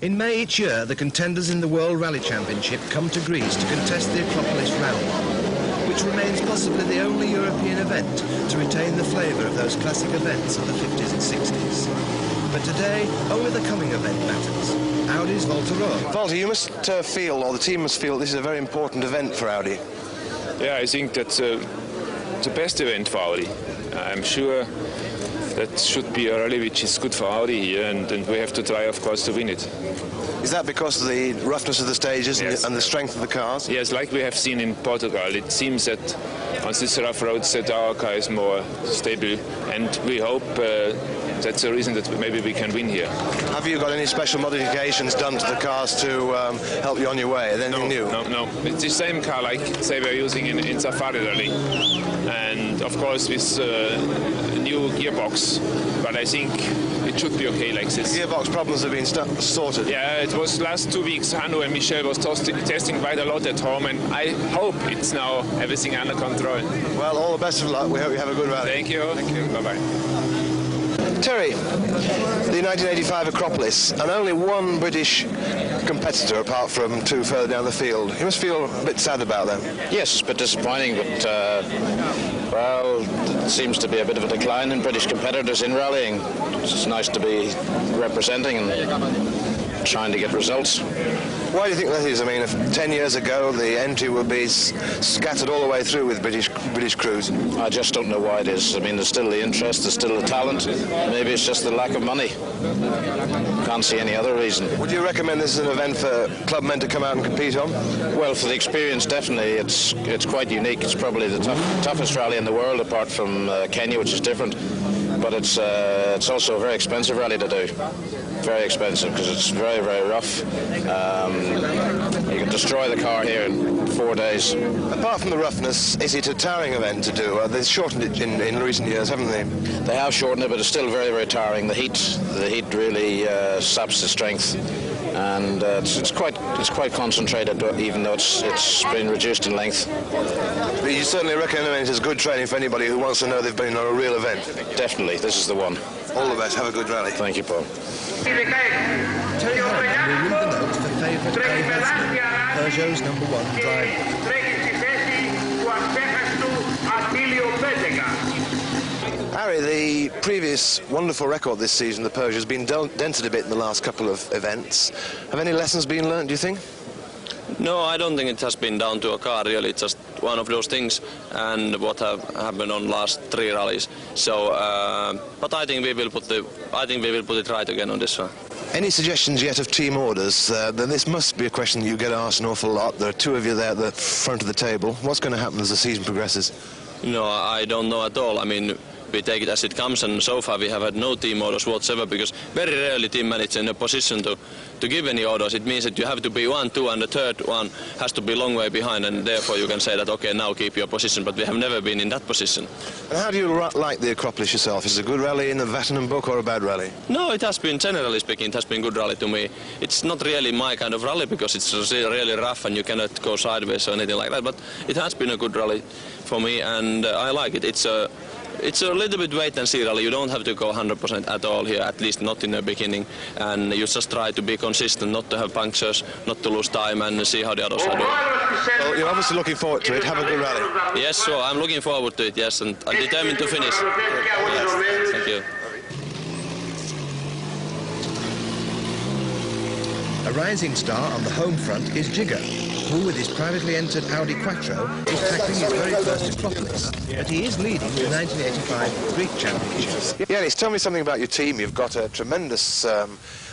In May each year, the contenders in the World Rally Championship come to Greece to contest the Acropolis Rally, which remains possibly the only European event to retain the flavour of those classic events of the 50s and 60s. But today, only the coming event matters. Audi's Volta. Walter, you must feel, or the team must feel, this is a very important event for Audi. Yeah, I think that's the best event for Audi. I'm sure that should be a rally which is good for Audi here, and we have to try, of course, to win it. Is that because of the roughness of the stages? Yes. And the strength of the cars? Yes, like we have seen in Portugal. It seems that on this rough roads that our car is more stable, and we hope that's the reason that maybe we can win here. Have you got any special modifications done to the cars to help you on your way? Anything new? No. It's the same car like they were using in Safari Rally, and of course with a new gearbox. But I think it should be okay like this. Gearbox problems have been sorted. Yeah, it was last 2 weeks. Hanno and Michel was testing quite a lot at home, and I hope it's now everything under control. Well, all the best of luck. We hope you have a good rally. Thank you. Bye-bye. Terry, the 1985 Acropolis, and only one British competitor apart from two further down the field. You must feel a bit sad about that. Yes, it's a bit disappointing, but well, it seems to be a bit of a decline in British competitors in rallying. It's nice to be representing and trying to get results. Why do you think that is? I mean, 10 years ago, the entry would be scattered all the way through with British crews. I just don't know why it is. I mean, there's still the interest, there's still the talent. Maybe it's just the lack of money. Can't see any other reason. Would you recommend this as an event for clubmen to come out and compete on? Well, for the experience, definitely. It's quite unique. It's probably the toughest rally in the world, apart from Kenya, which is different. But it's also a very expensive rally to do. Very expensive because it's very, very rough. You can destroy the car here in 4 days. Apart from the roughness, is it a tiring event to do? They've shortened it in recent years, haven't they? They have shortened it, but it's still very, very tiring. The heat really saps the strength, and it's quite concentrated, even though it's been reduced in length. But you certainly recommend it as good training for anybody who wants to know they've been on a real event. Definitely, this is the one. All the best. Have a good rally. Thank you, Paul. Terry Hartman will read the notes for favourite Peugeot's #1 driver. Harry, the previous wonderful record this season, the Peugeot, has been dented a bit in the last couple of events. Have any lessons been learned, do you think? No, I don't think it has been down to a car, really. It's just one of those things, and what have happened on last 3 rallies. So, but I think we will put it right again on this one. Any suggestions yet of team orders? Then this must be a question that you get asked an awful lot. There are 2 of you there at the front of the table. What's going to happen as the season progresses? No, I don't know at all. I mean, we take it as it comes, and so far we have had no team orders whatsoever, because very rarely team manager in a position to give any orders. It means that you have to be 1, 2, and the third one has to be a long way behind, and therefore you can say that, okay, now keep your position, but we have never been in that position. And how do you like the Acropolis yourself? Is it a good rally in the Vatanen book or a bad rally? No, it has been, generally speaking, it has been good rally to me. It's not really my kind of rally, because it's really rough and you cannot go sideways or anything like that, but it has been a good rally for me, and I like it. It's a little bit wait and see rally. You don't have to go 100% at all here, at least not in the beginning. And you just try to be consistent, not to have punctures, not to lose time, and see how the others are doing. Well, you're obviously looking forward to it. Have a good rally. Yes, so I'm looking forward to it, yes, and I'm determined to finish. Yes, thank you. A rising star on the home front is Jigger, who with his privately entered Audi Quattro is tackling his very first Acropolis, but he is leading the 1985 Greek Championship. Yanis, tell me something about your team. You've got a tremendous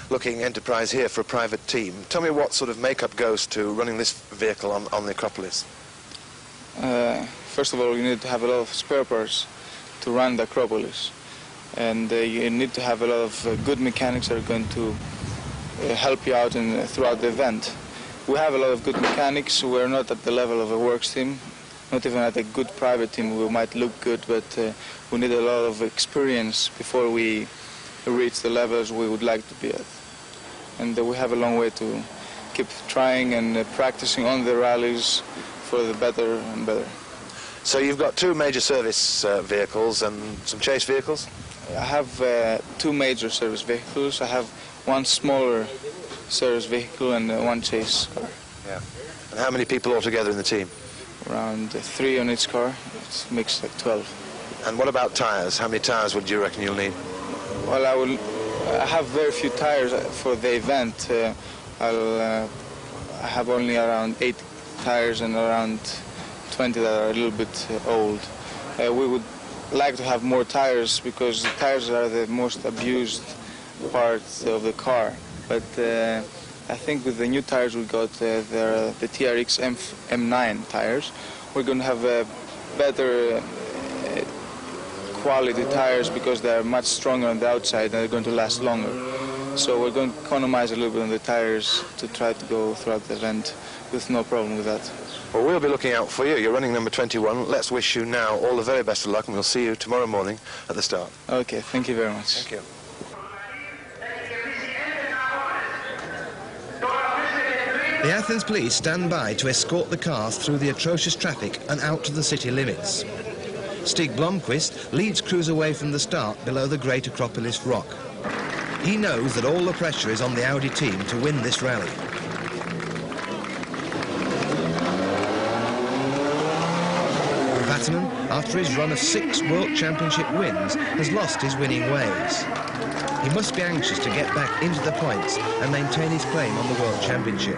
looking enterprise here for a private team. Tell me what sort of makeup goes to running this vehicle on the Acropolis. First of all, you need to have a lot of spare parts to run the Acropolis, and you need to have a lot of good mechanics that are going to help you out throughout the event. We have a lot of good mechanics. We're not at the level of a works team, not even at a good private team. We might look good, but we need a lot of experience before we reach the levels we would like to be at. And we have a long way to keep trying and practicing on the rallies for the better and better. So you've got 2 major service vehicles and some chase vehicles? I have 2 major service vehicles. I have 1 smaller service vehicle and one chase car. Yeah. And how many people altogether in the team? Around 3 on each car. It's mixed like 12. And what about tyres? How many tyres would you reckon you'll need? Well, I have very few tires for the event. I have only around 8 tires and around 20 that are a little bit old. We would like to have more tires because the tires are the most abused part of the car. But I think with the new tires we got, the TRX M9 tires, we're going to have better quality tires because they're much stronger on the outside and they're going to last longer. So we're going to economize a little bit on the tires to try to go throughout the event with no problem with that. Well, we'll be looking out for you. You're running number 21. Let's wish you now all the very best of luck, and we'll see you tomorrow morning at the start. Okay, thank you very much. Thank you. The Athens police stand by to escort the cars through the atrocious traffic and out to the city limits. Stig Blomqvist leads crews away from the start below the Great Acropolis Rock. He knows that all the pressure is on the Audi team to win this rally. Vatterman, after his run of 6 World Championship wins, has lost his winning ways. He must be anxious to get back into the points and maintain his claim on the World Championship.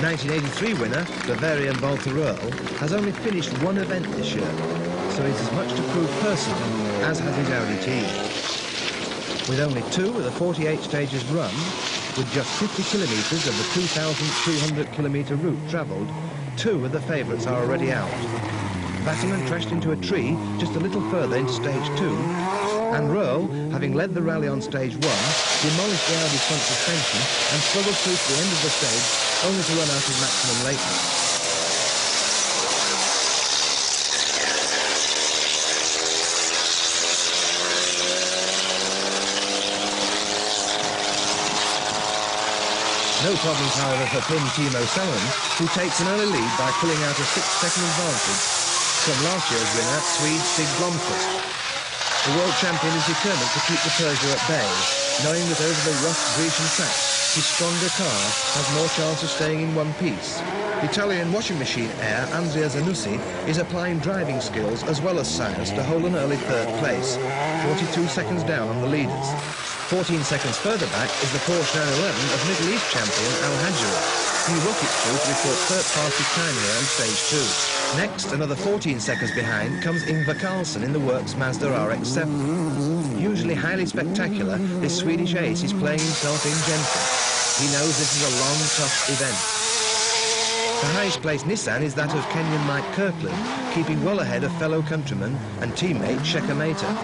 1983 winner, Bavarian Walter Earl, has only finished 1 event this year, so he has as much to prove personally as has his Audi team. With only 2 of the 48 stages run, with just 50 kilometres of the 2,200 kilometre route travelled, 2 of the favourites are already out. Vatterman crashed into a tree just a little further into stage 2, and Röhrl, having led the rally on stage 1, demolished the Audi's front suspension and struggled through to the end of the stage, only to run out of maximum lateness. No problems, however, for Finn Timo Salonen, who takes an early lead by pulling out a 6-second advantage from last year's winner, Swede Stig Blomqvist. The world champion is determined to keep the Peugeot at bay, knowing that over the rough Grecian track, his stronger car has more chance of staying in one piece. Italian washing machine heir Andrea Zanussi is applying driving skills as well as science to hold an early 3rd place, 42 seconds down on the leaders. 14 seconds further back is the Porsche 911 of Middle East champion Al Hajjari. He rockets through to report 3rd fastest time here on stage 2. Next, another 14 seconds behind, comes Ingvar Carlsson in the works Mazda RX-7. Usually highly spectacular, this Swedish ace is playing himself in gently. He knows this is a long, tough event. The highest placed Nissan is that of Kenyan Mike Kirkland, keeping well ahead of fellow countryman and teammate Shekhar Mehta.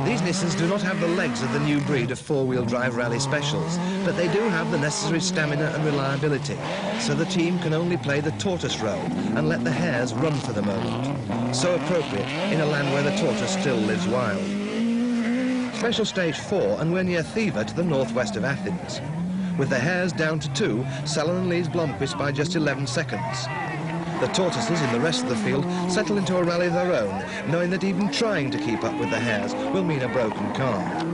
These Nissans do not have the legs of the new breed of 4-wheel drive rally specials, but they do have the necessary stamina and reliability, so the team can only play the tortoise role and let the hares run for the moment. So appropriate in a land where the tortoise still lives wild. Special stage 4, and we're near Thiva to the northwest of Athens. With the hares down to 2, Salonen leads Blomqvist by just 11 seconds. The tortoises in the rest of the field settle into a rally of their own, knowing that even trying to keep up with the hares will mean a broken car.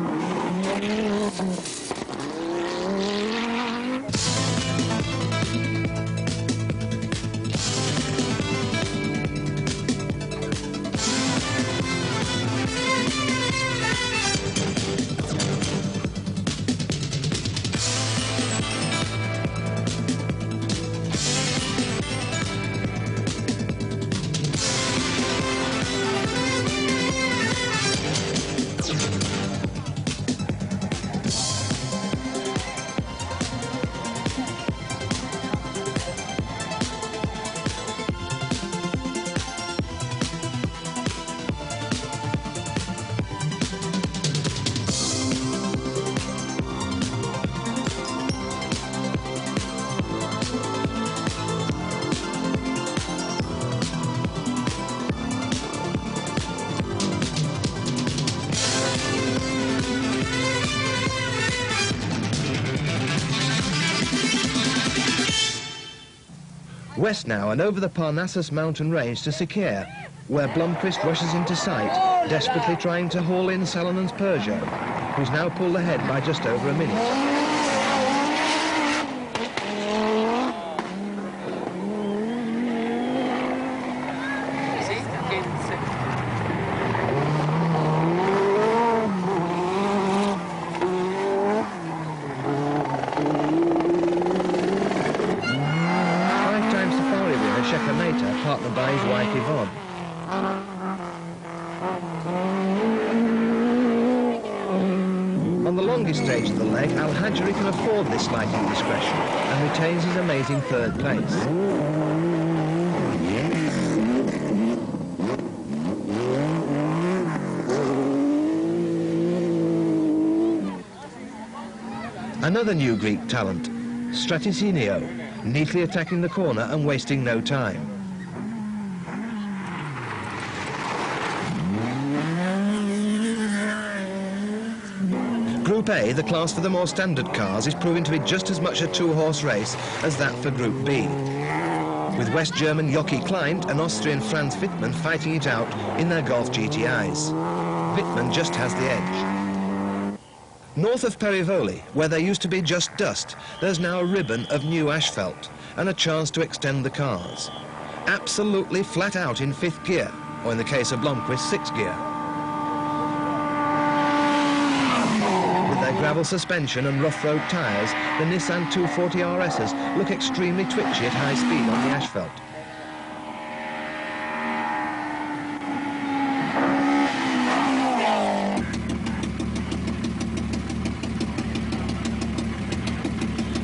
West now and over the Parnassus mountain range to Sikea, where Blomqvist rushes into sight, desperately trying to haul in Salonen's Peugeot, who's now pulled ahead by just over a minute. partnered by his wife Yvonne. On the longest stage of the leg, Al-Hajri can afford this slight indiscretion and retains his amazing third place. Another new Greek talent, Stratisinio, neatly attacking the corner and wasting no time. Group A, the class for the more standard cars, is proving to be just as much a two-horse race as that for Group B, with West German Jockey Kleint and Austrian Franz Wittmann fighting it out in their Golf GTIs. Wittmann just has the edge. North of Perivoli, where there used to be just dust, there's now a ribbon of new asphalt and a chance to extend the cars. Absolutely flat out in 5th gear, or in the case of Blomqvist, 6th gear. With their gravel suspension and rough road tyres, the Nissan 240 RSs look extremely twitchy at high speed on the asphalt.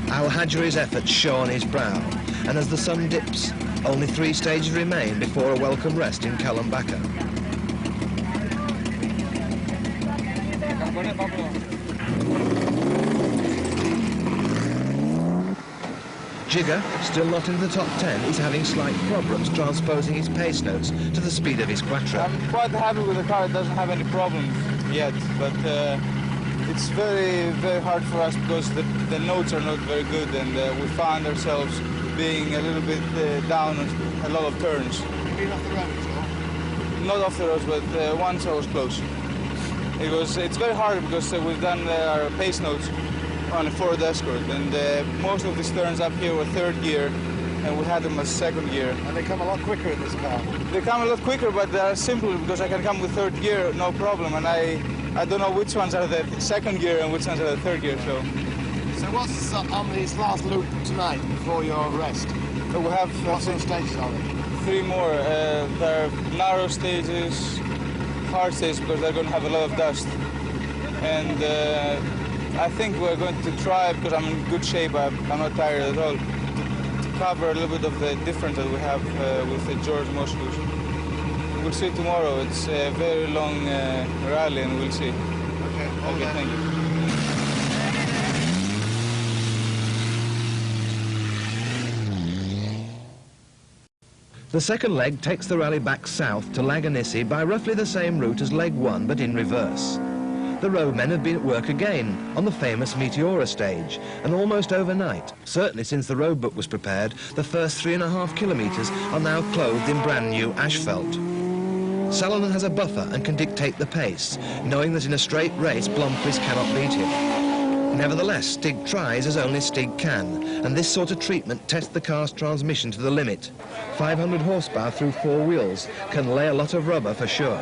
Al-Hajri's efforts show on his brow, and as the sun dips, only 3 stages remain before a welcome rest in Kalambaka. Jigger, still not in the top 10, is having slight problems transposing his pace notes to the speed of his quattro. I'm quite happy with the car. It doesn't have any problems yet, but it's very, very hard for us because the notes are not very good, and we found ourselves being a little bit down on a lot of turns. You've been off the roads, or? Not off the roads, but once I was close. It's very hard because we've done our pace notes on a Ford Escort, and most of these turns up here were 3rd gear, and we had them as 2nd gear. And they come a lot quicker in this car. They come a lot quicker, but they are simple because I can come with 3rd gear, no problem, and I don't know which ones are the 2nd gear and which ones are the 3rd gear, so. So what's on this last loop tonight before your rest? We have What sort of stages are there? 3 more. There are narrow stages, hard stages because they're going to have a lot of dust. And I think we're going to try, because I'm in good shape, I'm not tired at all, to cover a little bit of the difference that we have with the George Moscous. We'll see tomorrow. It's a very long rally, and we'll see. Okay, thank you. The second leg takes the rally back south to Laganissi by roughly the same route as leg 1, but in reverse. The roadmen have been at work again on the famous Meteora stage, and almost overnight, certainly since the road book was prepared, the first 3.5 kilometres are now clothed in brand new asphalt. Salonen has a buffer and can dictate the pace, knowing that in a straight race Blomqvist cannot beat him. Nevertheless, Stig tries as only Stig can, and this sort of treatment tests the car's transmission to the limit. 500 horsepower through 4 wheels can lay a lot of rubber for sure.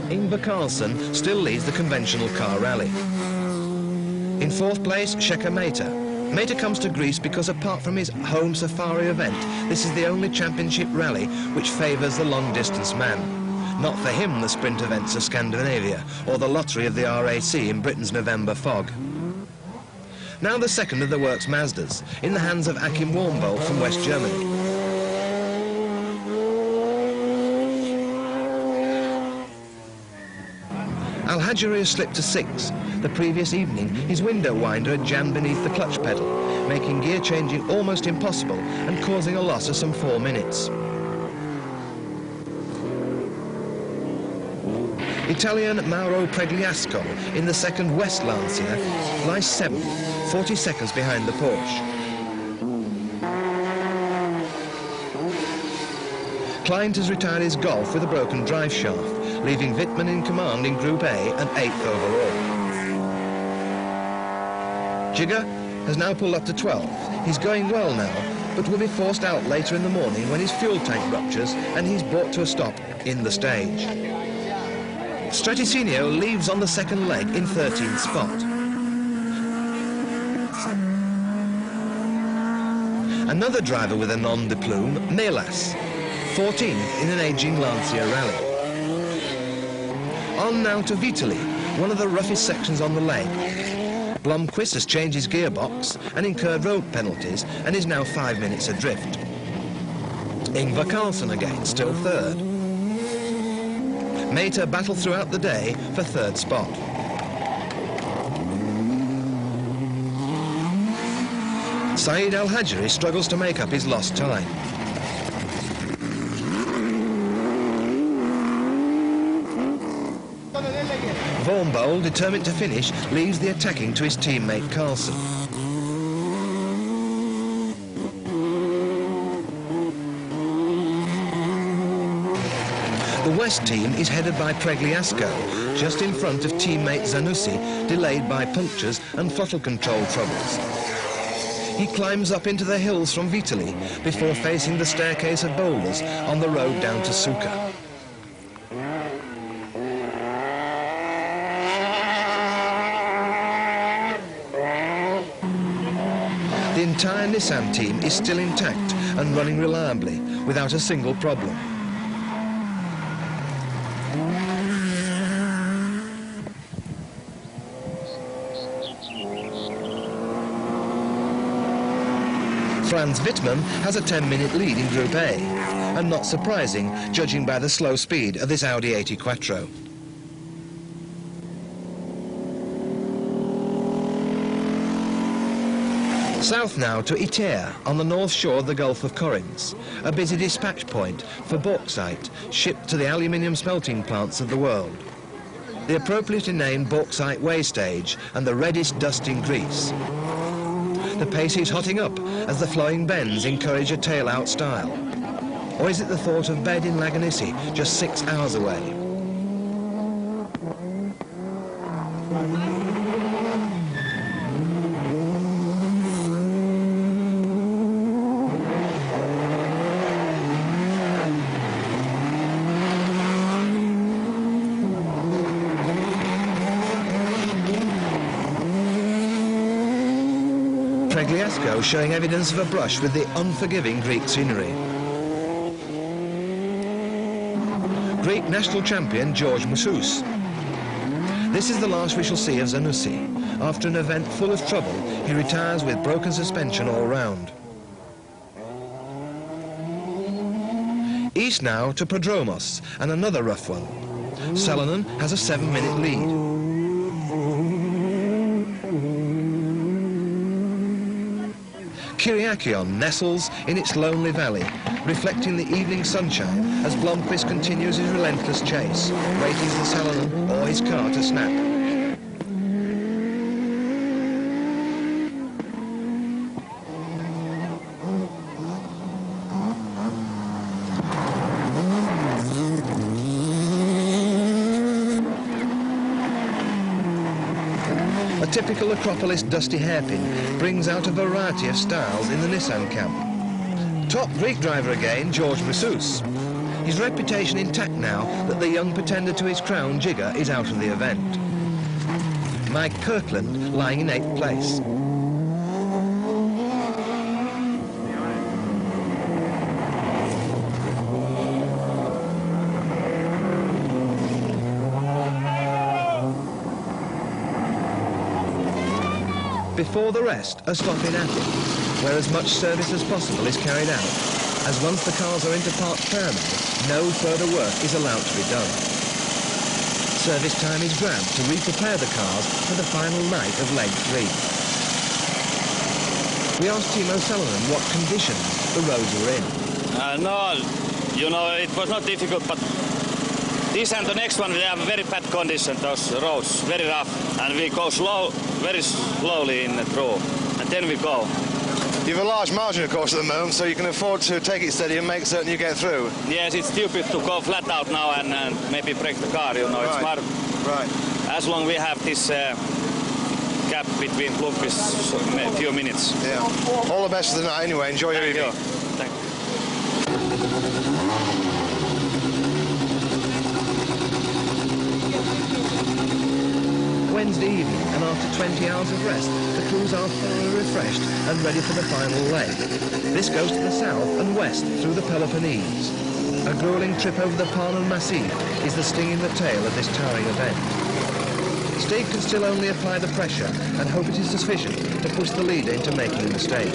Ingvar Carlsson still leads the conventional car rally. In 4th place, Shekhar Mehta. Mehta comes to Greece because apart from his home safari event, this is the only championship rally which favours the long-distance man. Not for him the sprint events of Scandinavia, or the lottery of the RAC in Britain's November fog. Now the second of the works Mazdas, in the hands of Achim Warmbold from West Germany. Al-Hajri has slipped to 6th. The previous evening, his window winder had jammed beneath the clutch pedal, making gear changing almost impossible and causing a loss of some 4 minutes. Italian Mauro Pregliasco in the second West Lancia lies 7th, 40 seconds behind the Porsche. Kleint has retired his Golf with a broken drive shaft, leaving Wittmann in command in Group A and 8th overall. Jigger has now pulled up to 12th. He's going well now, but will be forced out later in the morning when his fuel tank ruptures and he's brought to a stop in the stage. Stratisinio leaves on the second leg in 13th spot. Another driver with a nom de plume, Melas. 14th in an ageing Lancia rally. On now to Vitali, one of the roughest sections on the leg. Blomqvist has changed his gearbox and incurred road penalties and is now 5 minutes adrift. Ingvar Carlsson again, still third. Mater battled throughout the day for third spot. Saeed Al-Hajri struggles to make up his lost time. Vormbold, determined to finish, leaves the attacking to his teammate Carlsson. The West team is headed by Pregliasco, just in front of teammate Zanussi, delayed by punctures and throttle control troubles. He climbs up into the hills from Vitali before facing the staircase of boulders on the road down to Suka. The entire Nissan team is still intact and running reliably without a single problem. Franz Wittmann has a 10-minute lead in Group A, and not surprising, judging by the slow speed of this Audi 80 Quattro. South now to Itea, on the north shore of the Gulf of Corinth, a busy dispatch point for bauxite shipped to the aluminium smelting plants of the world. The appropriately named bauxite way stage and the reddest dust in Greece. The pace is hotting up as the flowing bends encourage a tail-out style. Or is it the thought of bed in Laganissi, just 6 hours away? Pregliasco showing evidence of a brush with the unforgiving Greek scenery. Greek national champion George Moussous. This is the last we shall see of Zanussi. After an event full of trouble, he retires with broken suspension all round. East now to Prodromos, and another rough one. Salonen has a 7-minute lead. Kyriakion nestles in its lonely valley, reflecting the evening sunshine as Blomqvist continues his relentless chase, waiting for Salonen or his car to snap. A typical Acropolis dusty hairpin brings out a variety of styles in the Nissan camp. Top Greek driver again, George Moussous. His reputation intact now that the young pretender to his crown, Jigger, is out of the event. Mike Kirkland lying in 8th place. Before the rest, a stop in Athens, where as much service as possible is carried out, as once the cars are into parts paramount, no further work is allowed to be done. Service time is grabbed to re-prepare the cars for the final night of leg 3. We asked Timo Salonen what conditions the roads were in. No, you know, it was not difficult, but this and the next one, we have very bad condition, those roads, very rough, and we go slow, very slowly in through, and then we go. You have a large margin, of course, at the moment, so you can afford to take it steady and make certain you get through. Yes, it's stupid to go flat out now and maybe break the car, you know. Right. It's smart. Right. As long as we have this gap between Blomqvist, a few minutes. Yeah. All the best for the night anyway. Enjoy your evening. Thank you. Wednesday evening, and after 20 hours of rest, the crews are thoroughly refreshed and ready for the final leg. This goes to the south and west through the Peloponnese. A grueling trip over the Parnon Massif is the sting in the tail of this towering event. Steve can still only apply the pressure and hope it is sufficient to push the leader into making a mistake.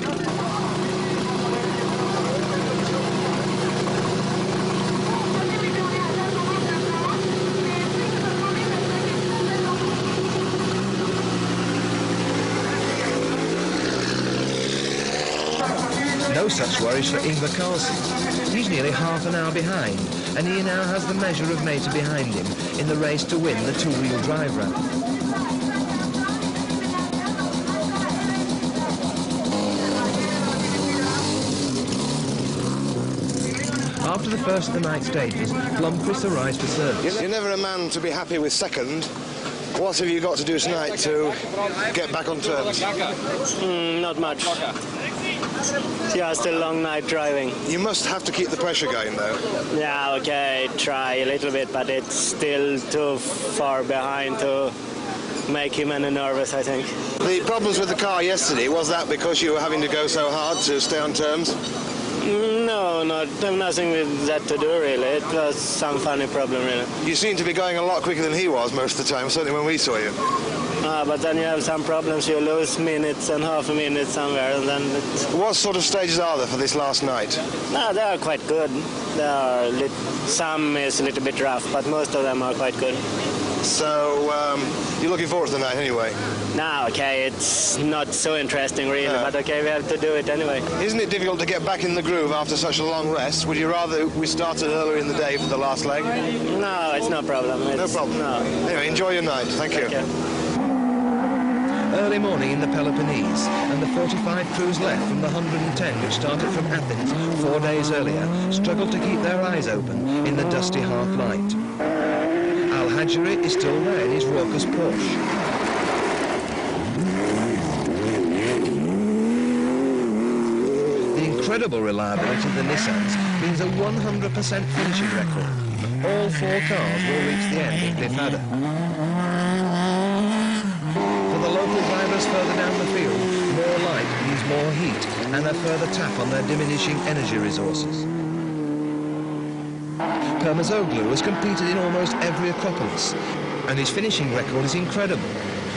No such worries for Ingvar Carlsen. He's nearly half an hour behind, and he now has the measure of Mater behind him in the race to win the two-wheel drive round. After the first of the night stages, Blomqvist arrives for service. You're never a man to be happy with second. What have you got to do tonight to get back on terms? Not much. Yeah, still a long night driving. You must have to keep the pressure going, though. Yeah, okay, try a little bit, but it's still too far behind to make him any nervous, I think. The problems with the car yesterday, was that because you were having to go so hard to stay on terms? No, nothing with that to do, really. It was some funny problem, really. You seem to be going a lot quicker than he was most of the time, certainly when we saw you. But then you have some problems. You lose minutes and half a minute somewhere, and then it's... What sort of stages are there for this last night? No, they are quite good. Some is a little bit rough, but most of them are quite good. So, you're looking forward to the night anyway? No, okay, it's not so interesting really, but okay, we have to do it anyway. Isn't it difficult to get back in the groove after such a long rest? Would you rather we started earlier in the day for the last leg? No, it's no problem. No problem? No. Anyway, enjoy your night. Thank you. Early morning in the Peloponnese, and the 45 crews left from the 110 which started from Athens 4 days earlier struggled to keep their eyes open in the dusty half-light. Al-Hajri is still there in his raucous Porsche. The incredible reliability of the Nissans means a 100% finishing record. All 4 cars will reach the end in Glyfada. For the local drivers further down the field, more light means more heat and a further tap on their diminishing energy resources. Permazoglu has competed in almost every Acropolis, and his finishing record is incredible.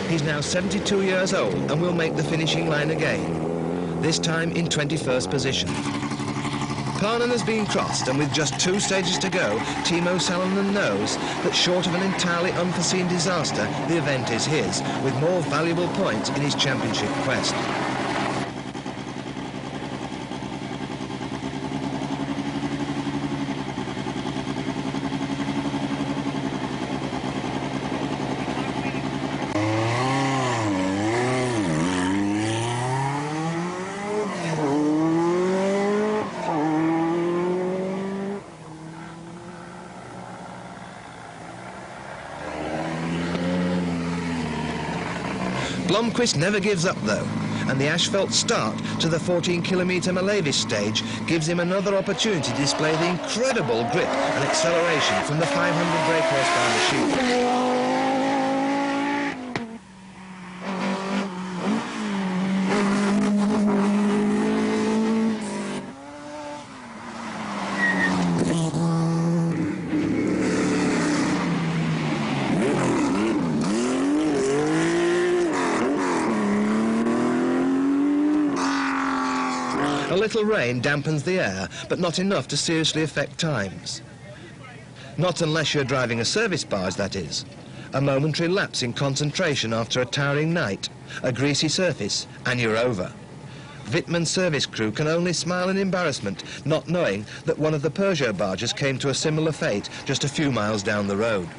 He's now 72 years old and will make the finishing line again, this time in 21st position. Parnon has been crossed, and with just 2 stages to go, Timo Salonen knows that short of an entirely unforeseen disaster, the event is his, with more valuable points in his championship quest. Blomqvist never gives up though, and the asphalt start to the 14-kilometre Malevis stage gives him another opportunity to display the incredible grip and acceleration from the 500 brake horsepower machine. A little rain dampens the air, but not enough to seriously affect times. Not unless you're driving a service barge, that is. A momentary lapse in concentration after a tiring night, a greasy surface, and you're over. Wittmann's service crew can only smile in embarrassment, not knowing that one of the Peugeot barges came to a similar fate just a few miles down the road.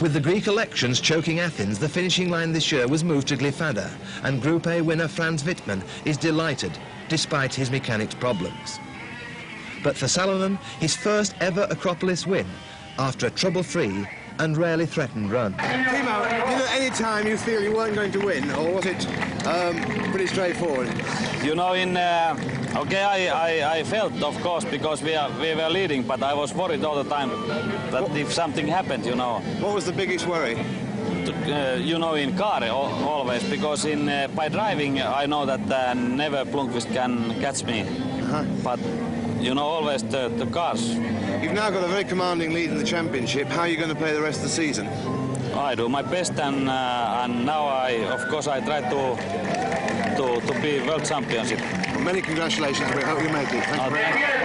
With the Greek elections choking Athens, the finishing line this year was moved to Glyfada, and Group A winner Franz Wittmann is delighted, despite his mechanics problems. But for Salonen, his first ever Acropolis win, after a trouble-free and rarely threatened run. Timo, did at any time you feel you weren't going to win, or was it pretty straightforward? You know, I felt, of course, because we were leading, but I was worried all the time that if something happened, you know. What was the biggest worry? you know, in car always, because by driving I know that never Blomqvist can catch me. But you know, always the cars. You've now got a very commanding lead in the championship. How are you going to play the rest of the season? I do my best, and now of course I try to be world championship. Well, many congratulations. We hope you make it. Thank you very much.